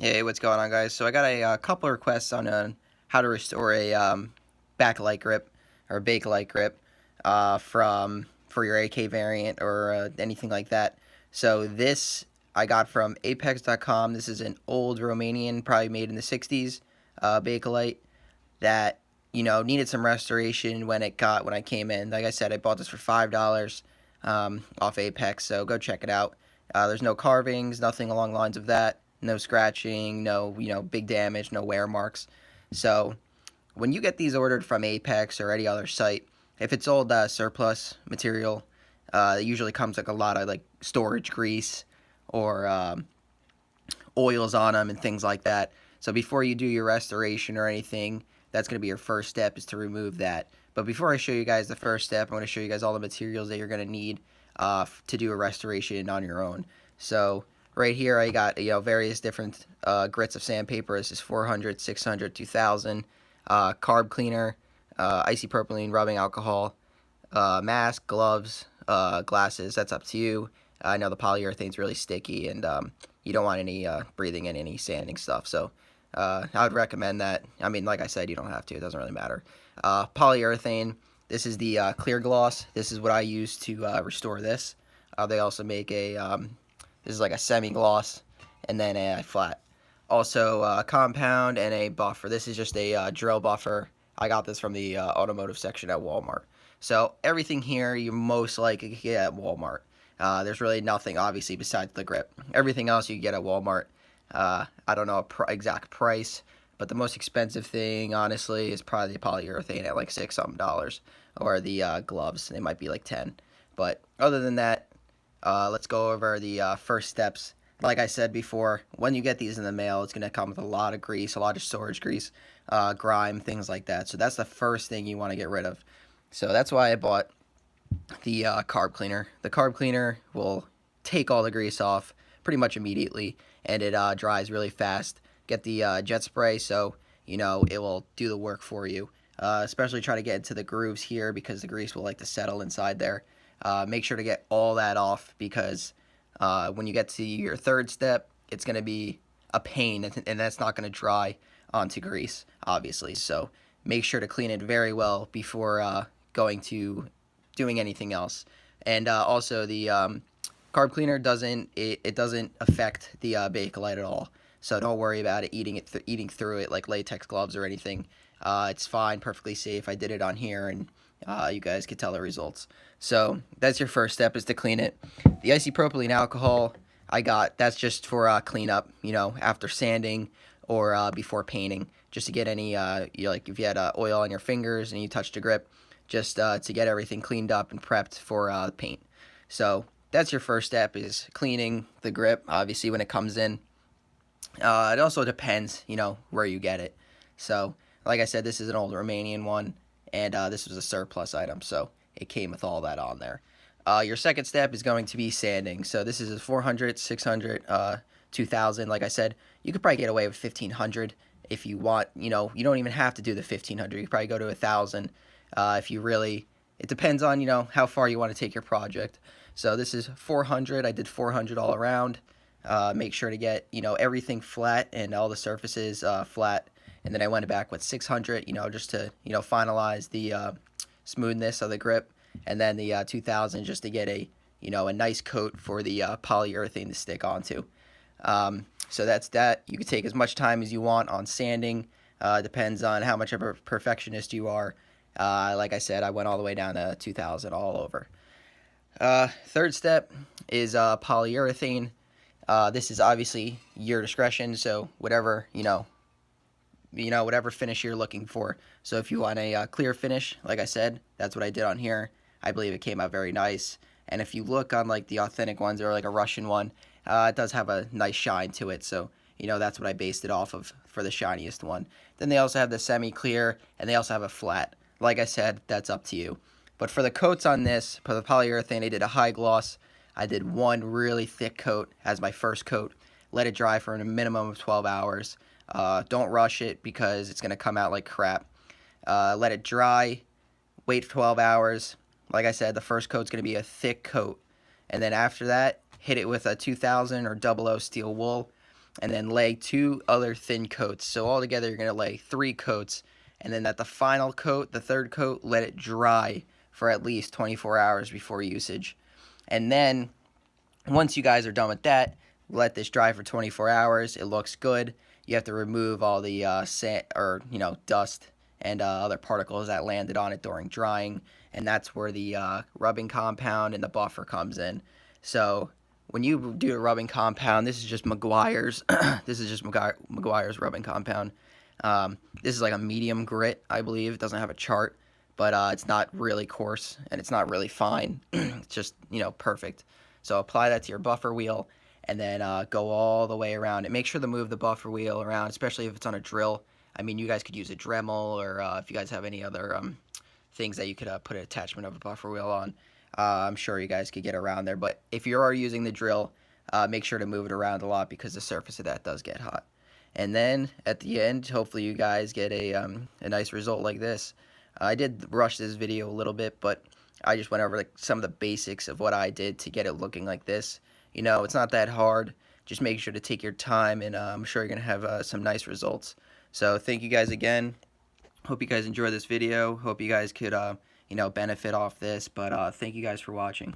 Hey, what's going on, guys? So I got a couple of requests on how to restore a Bakelite grip or Bakelite grip from for your AK variant or anything like that. So this I got from Apex.com. This is an old Romanian, probably made in the 60s, Bakelite that needed some restoration when I came in. Like I said, I bought this for $5 off Apex, so go check it out. There's no carvings, nothing along the lines of that. No scratching, no big damage, no wear marks. So when you get these ordered from Apex or any other site, if it's old surplus material, it usually comes like a lot of like storage grease or oils on them and things like that. So before you do your restoration or anything, that's going to be your first step, is to remove that. But before I show you guys the first step, I'm going to show you guys all the materials that you're going to need to do a restoration on your own. So right here I got various different grits of sandpaper. This is 400, 600, 2000, carb cleaner, isopropylene rubbing alcohol, mask, gloves, glasses. That's up to you. I know the polyurethane's really sticky, and you don't want any breathing in any sanding stuff. So I would recommend that. I mean, like I said, you don't have to. It doesn't really matter. Polyurethane. This is the clear gloss. This is what I use to restore this. They also make a this is like a semi-gloss and then a flat. Also compound and a buffer. This is just a drill buffer. I got this from the automotive section at Walmart. So everything here you most likely get at Walmart. There's really nothing, obviously, besides the grip. Everything else you get at Walmart. I don't know exact price, but the most expensive thing, honestly, is probably the polyurethane at like $6 something, or the gloves. They might be like 10. But other than that, let's go over the first steps. Like I said before, when you get these in the mail, it's going to come with a lot of grease, a lot of storage grease, grime, things like that. So that's the first thing you want to get rid of. So that's why I bought the carb cleaner. The carb cleaner will take all the grease off pretty much immediately, and it dries really fast. Get the jet spray, so it will do the work for you. Especially try to get into the grooves here, because the grease will like to settle inside there. Make sure to get all that off, because when you get to your third step, it's going to be a pain, and that's not going to dry onto grease, obviously. So make sure to clean it very well before going to doing anything else. And also the carb cleaner doesn't affect the Bakelite at all. So don't worry about it eating through it like latex gloves or anything. It's fine, perfectly safe. I did it on here, and you guys can tell the results. So that's your first step, is to clean it. The isopropylene alcohol that's just for cleanup, after sanding or before painting, just to get any like if you had oil on your fingers and you touched a grip, just to get everything cleaned up and prepped for paint. So that's your first step, is cleaning the grip, obviously, when it comes in. It also depends, where you get it. So, like I said, this is an old Romanian one, and this was a surplus item, so it came with all that on there. Your second step is going to be sanding. So this is a 400, 600, 2000. Like I said, you could probably get away with 1500 if you want. You don't even have to do the 1500. You could probably go to 1000 if you really. It depends on how far you want to take your project. So this is 400. I did 400 all around. Make sure to get everything flat and all the surfaces flat, and then I went back with 600, just to finalize the smoothness of the grip, and then the 2000 just to get a a nice coat for the polyurethane to stick onto. So that's that. You can take as much time as you want on sanding. Depends on how much of a perfectionist you are. Like I said, I went all the way down to 2000 all over. Third step is polyurethane. This is obviously your discretion, so whatever whatever finish you're looking for. So if you want a clear finish, like I said, that's what I did on here. I believe it came out very nice. And if you look on like the authentic ones, or like a Russian one, it does have a nice shine to it. So that's what I based it off of for the shiniest one. Then they also have the semi-clear, and they also have a flat. Like I said, that's up to you. But for the coats on this, for the polyurethane, I did a high gloss. I did one really thick coat as my first coat. Let it dry for a minimum of 12 hours. Don't rush it, because it's going to come out like crap. Let it dry. Wait for 12 hours. Like I said, the first coat's going to be a thick coat. And then after that, hit it with a 2000 or 00 steel wool. and then lay 2 other thin coats. So altogether you're going to lay 3 coats, and then at the final coat, the third coat, let it dry for at least 24 hours before usage. And then once you guys are done with that, let this dry for 24 hours. It looks good. You have to remove all the sand or dust and other particles that landed on it during drying, and that's where the rubbing compound and the buffer comes in. So when you do a rubbing compound, this is just Meguiar's. This is just Meguiar's rubbing compound. This is like a medium grit, I believe. It doesn't have a chart, but it's not really coarse and it's not really fine. It's just perfect. So apply that to your buffer wheel, and then go all the way around it. Make sure to move the buffer wheel around, especially if it's on a drill. I mean, you guys could use a Dremel, or if you guys have any other things that you could put an attachment of a buffer wheel on. I'm sure you guys could get around there. But if you are using the drill, make sure to move it around a lot, because the surface of that does get hot. And then at the end, hopefully you guys get a nice result like this. I did rush this video a little bit, but I just went over like some of the basics of what I did to get it looking like this. It's not that hard. Just make sure to take your time, and I'm sure you're going to have some nice results. So thank you guys again. Hope you guys enjoyed this video. Hope you guys could, benefit off this. But thank you guys for watching.